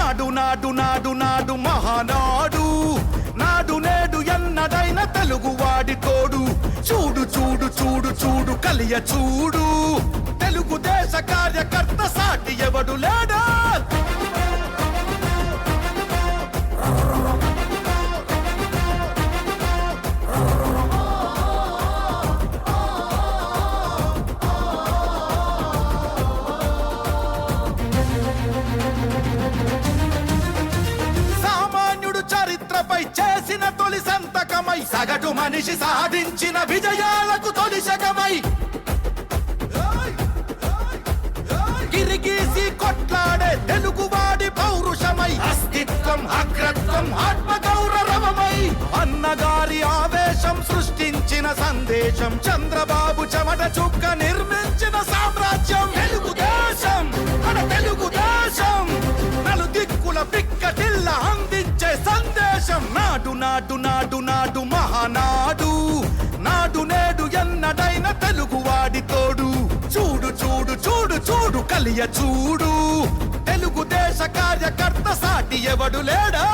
నాడు నాడు నాడు నాడు మహానాడు నాడు నేడు ఎన్నడైన తెలుగువాడి తోడు చూడు చూడు చూడు చూడు కలియ చూడు తెలుగుదేశ కార్యకర్త సాటి ఎవడు లేడా చేసిన తొలి సంతకమై సగటు మనిషి సాధించిన విజయాలకు తొలి శకమై గిరిగీసి కొట్లాడే తెలుగువాడి పౌరుషమై అస్తిత్వం అగ్రత్వం ఆత్మగౌరవమై అన్నగారి ఆవేశం సృష్టించిన సందేశం చంద్రబాబు చెమట చుక్క నిర్మించిన సామ్రాజ్యం తెలుగుదేశం మన తెలుగుదేశం నలు దిక్కుల పిక్కటిల్ల అందించే సందేశం నాడు నాడు నాడు నాడు మహానాడు నాడు నేడు ఎన్నడైన తెలుగువాడి తోడు చూడు చూడు చూడు చూడు కలియ చూడు తెలుగుదేశ కార్యకర్త సాటి ఎవడు లేడా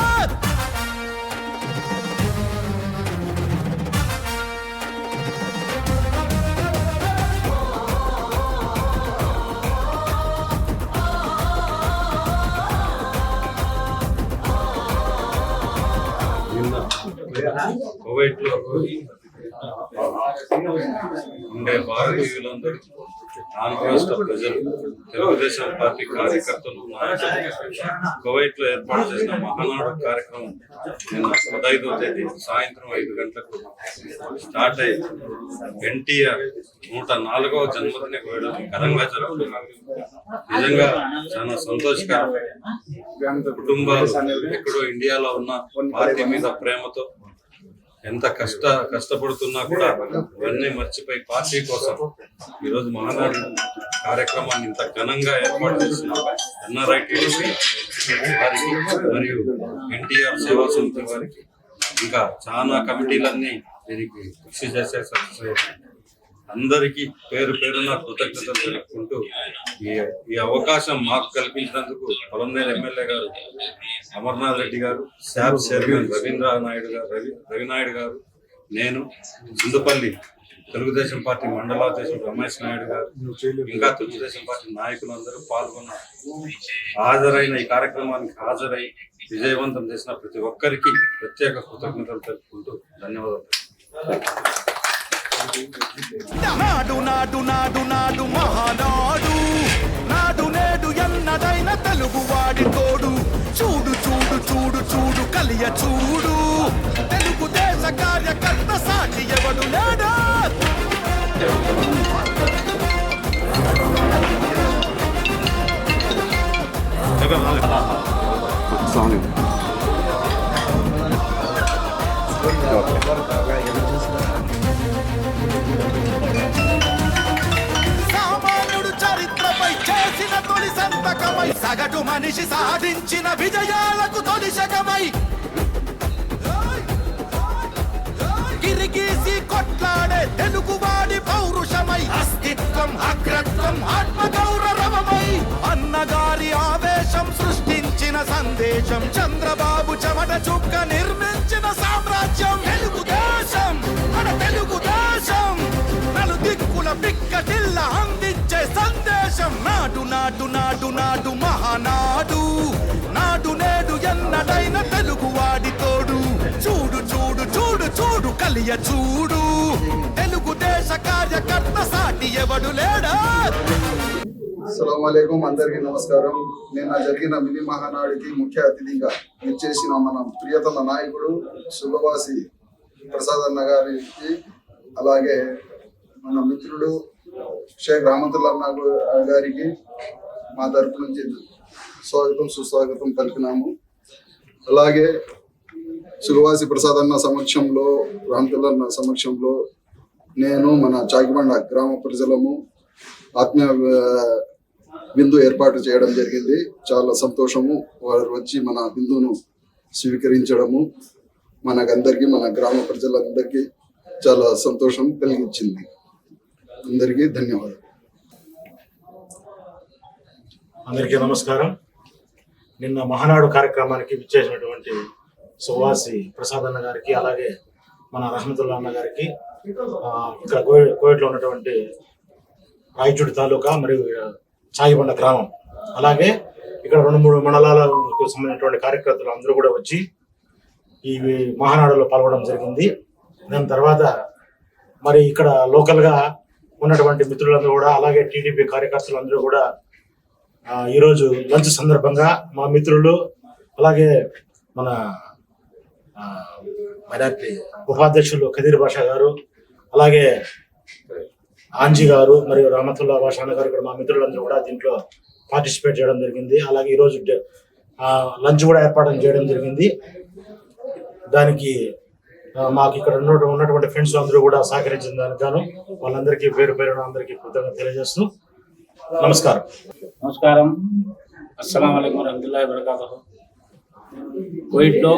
కువైట్లో ఉండే భారతీయులందరూ ఆంధ్ర రాష్ట్ర ప్రజలు తెలుగుదేశం పార్టీ కార్యకర్తలు కువైట్ లో ఏర్పాటు చేసిన మహానాడు కార్యక్రమం నిన్న 15వ తేదీ సాయంత్రం 5 గంటలకు స్టార్ట్ అయ్యి ఎన్టీఆర్ 104వ జన్మదిన వేడుక ఘనంగా జరుగుతున్నారు. నిజంగా చాలా సంతోషకరం. కుటుంబాలు ఎక్కడో ఇండియాలో ఉన్న పార్టీ మీద ప్రేమతో ఎంత కష్టపడుతున్నా కూడా ఇవన్నీ మర్చిపోయి పార్టీ కోసం ఈరోజు మహానాడు కార్యక్రమాన్ని ఇంత ఘనంగా ఏర్పాటు చేసిన ఎన్ఆర్ఐ టీడీపీ వారికి మరియు ఎన్టీఆర్ సేవా సమితి వారికి ఇంకా చాలా కమిటీలన్నీ దీనికి కృషి చేసే అందరికీ పేరు పేరున కృతజ్ఞతలు తెలుపుకుంటూ ఈ అవకాశం మాకు కల్పించినందుకు పొలంనేరు ఎమ్మెల్యే గారు అమర్నాథ్ రెడ్డి గారు, శాప్ చైర్మన్ రవినాయుడు గారు, నేను సిందుపల్లి తెలుగుదేశం పార్టీ మండలాధ్యక్షుడు రమేష్ నాయుడు గారు, ఇంకా తెలుగుదేశం పార్టీ నాయకులందరూ హాజరైన ఈ కార్యక్రమానికి హాజరై విజయవంతం చేసిన ప్రతి ఒక్కరికి ప్రత్యేక కృతజ్ఞతలు తెలుపుకుంటూ ధన్యవాదాలు. నాడు నాడు నాడు నాడు మహానాడు నాడు నేడు ఎన్నడైన తెలుగువాడి తోడు చూడు చూడు చూడు చూడు కలియ చూడు తెలుగుదేశ కార్యకర్త సాటి ఎవడు లేడా సామాన్యుడు చరిత్రపై చేసిన తొలి సంతకమై సగటు మనిషి సాధించిన విజయాలకు తొలి శకమై గిరిగీసి కొట్లాడే తెలుగువాడి పౌరుషమై అస్తిత్వం అగ్రత్వం ఆత్మగౌరవమై అన్నగారి ఆవేశం సృష్టించిన సందేశం చంద్రబాబు చెమట చుక్క నిర్మించిన సామ్రాజ్యం తెలుగుదేశం మన తెలుగుదేశం నలు దిక్కుల పిక్కటిల్ల అందించే సందేశం నాడు నాడు నాడు నాడు మహానాడు నాడు నేడు ఎన్నడైన తెలుగువాడి తోడు చూడు చూడు చూడు చూడు కలియ చూడు తెలుగుదేశ కార్యకర్త సాటి ఎవడు లేడా. అస్సలాముఅలైకుం, అందరికీ నమస్కారం. నిన్న జరిగిన మినీ మహానాడికి ముఖ్య అతిథిగా ఇచ్చేసిన మన ప్రియతమ నాయకుడు సుగవాసి ప్రసాద్ అన్న గారికి, అలాగే మన మిత్రుడు షేక్ రహమతుల్లా అన్న గారికి మా తరపు నుంచి స్వాగతం సుస్వాగతం పలికినాము. అలాగే సుగవాసి ప్రసాద్ అన్న సమక్షంలో, రహమతుల్లా అన్న సమక్షంలో నేను మన చాకిబండ గ్రామ ప్రజలము ఆత్మీయ బిందు ఏర్పాటు చేయడం జరిగింది. చాలా సంతోషము. వారు వచ్చి మన బిందును స్వీకరించడము మనకందరికీ, మన గ్రామ ప్రజలందరికీ చాలా సంతోషం కలిగించింది. అందరికీ ధన్యవాదాలు. అందరికీ నమస్కారం. నిన్న మహానాడు కార్యక్రమానికి విచ్చేసినటువంటి సువాసి ప్రసాద్ అన్న గారికి, అలాగే మన రహమతుల్లా అన్న గారికి, ఇక్కడ కోవిడ్లో ఉన్నటువంటి రాయచూడి తాలూకా మరియు చాయిబండ గ్రామం, అలాగే ఇక్కడ 2-3 మండలాలకు సంబంధించినటువంటి కార్యకర్తలు అందరూ కూడా వచ్చి ఈ మహానాడులో పాల్గొనడం జరిగింది. దాని తర్వాత మరి ఇక్కడ లోకల్గా ఉన్నటువంటి మిత్రులందరూ కూడా, అలాగే టీడీపీ కార్యకర్తలు అందరూ కూడా ఈరోజు లంచ్ సందర్భంగా మా మిత్రులు, అలాగే మన మైనార్టీ ఉపాధ్యక్షులు ఖదీర్ బాషా గారు, అలాగే ఆంజీ గారు మరియు రహమతుల్లా బాషా అన్న గారు కూడా మా మిత్రులందరూ కూడా దీంట్లో పార్టిసిపేట్ చేయడం జరిగింది. అలాగే ఈరోజు లంచ్ కూడా ఏర్పాటు చేయడం జరిగింది. దానికి మాకు ఇక్కడ ఉన్నటువంటి ఫ్రెండ్స్ అందరూ కూడా సహకరించిన దానికి గాను వాళ్ళందరికీ పేరు పేరున అందరికీ కృతజ్ఞత తెలియజేస్తూ నమస్కారం. అస్సలం అయికం వరహమతుల్లాహి వబరకాతుహు. కోవిడ్లో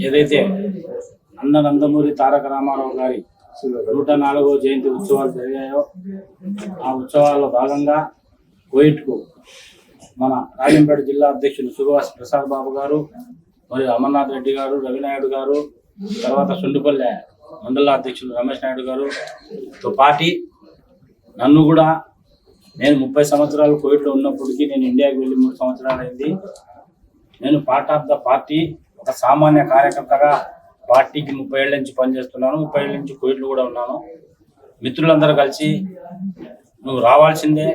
ఏదైతే నందమూరి తారక రామారావు గారి 104వ జయంతి ఉత్సవాలు జరిగాయో ఆ ఉత్సవాల్లో భాగంగా కోవిడ్కు మన రాజంపేట జిల్లా అధ్యక్షులు సుభాష్ ప్రసాద్ బాబు గారు మరియు అమర్నాథ్ రెడ్డి గారు, రవినాయుడు గారు, తర్వాత సుండుపల్లె మండల అధ్యక్షులు రమేష్ నాయుడు గారుతో పాటి నన్ను కూడా, నేను 30 సంవత్సరాలు కోవిడ్లో ఉన్నప్పటికీ నేను ఇండియాకి వెళ్ళి 3 సంవత్సరాలు అయింది. నేను పార్ట్ ఆఫ్ ద పార్టీ, ఒక సామాన్య కార్యకర్తగా పార్టీకి 30 ఏళ్ళ నుంచి పనిచేస్తున్నాను. 30 ఏళ్ళ నుంచి కోవిడ్లో కూడా ఉన్నాను. మిత్రులందరూ కలిసి నువ్వు రావాల్సిందే,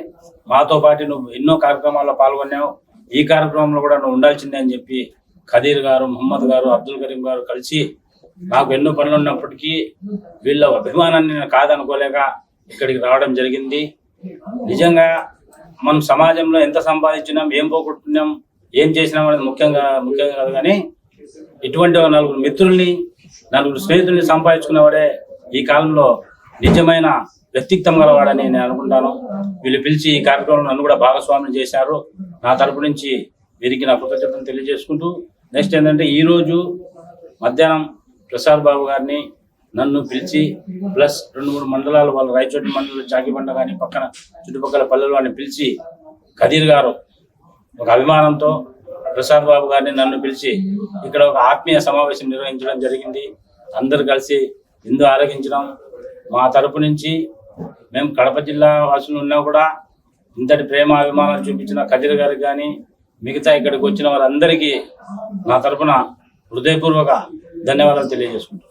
మాతో పాటు నువ్వు ఎన్నో కార్యక్రమాల్లో పాల్గొన్నావు, ఈ కార్యక్రమంలో కూడా నువ్వు ఉండాల్సిందే అని చెప్పి ఖదీర్ గారు, మహమ్మద్ గారు, అబ్దుల్ కరీం గారు కలిసి నాకు ఎన్నో పనులు ఉన్నప్పటికీ వీళ్ళ అభిమానాన్ని నేను కాదనుకోలేక ఇక్కడికి రావడం జరిగింది. నిజంగా మనం సమాజంలో ఎంత సంపాదించినాం, ఏం పోగొట్టుకున్నాం, ఏం చేసినాం అనేది ముఖ్యంగా కాదు, కానీ ఇటువంటి 4 మిత్రుల్ని, 4 స్నేహితుల్ని సంపాదించుకున్నవాడే ఈ కాలంలో నిజమైన వ్యక్తిత్వం గలవాడని నేను అనుకుంటాను. వీళ్ళు పిలిచి ఈ కార్యక్రమంలో నన్ను కూడా భాగస్వామ్యం చేశారు. నా తరపు నుంచి వీరికి నా కృతజ్ఞతను తెలియజేసుకుంటూ, నెక్స్ట్ ఏంటంటే ఈరోజు మధ్యాహ్నం ప్రసాద్ బాబు గారిని నన్ను పిలిచి ప్లస్ 2-3 మండలాలు, వాళ్ళు రాయచోటి మండలం చాకిబండ కానీ పక్కన చుట్టుపక్కల పల్లెలు వాడిని పిలిచి ఖదీర్ గారు ఒక అభిమానంతో ప్రసాద్ బాబు గారిని నన్ను పిలిచి ఇక్కడ ఒక ఆత్మీయ సమావేశం నిర్వహించడం జరిగింది. అందరు కలిసి విందు ఆరగించడం. మా తరపు నుంచి మేము కడప జిల్లా వాసులు ఉన్నా కూడా ఇంతటి ప్రేమ అభిమానాలు చూపించిన ఖదీర్ గారికి కానీ మిగతా ఇక్కడికి వచ్చిన వారందరికీ నా తరపున హృదయపూర్వక ధన్యవాదాలు తెలియజేసుకుంటున్నాను.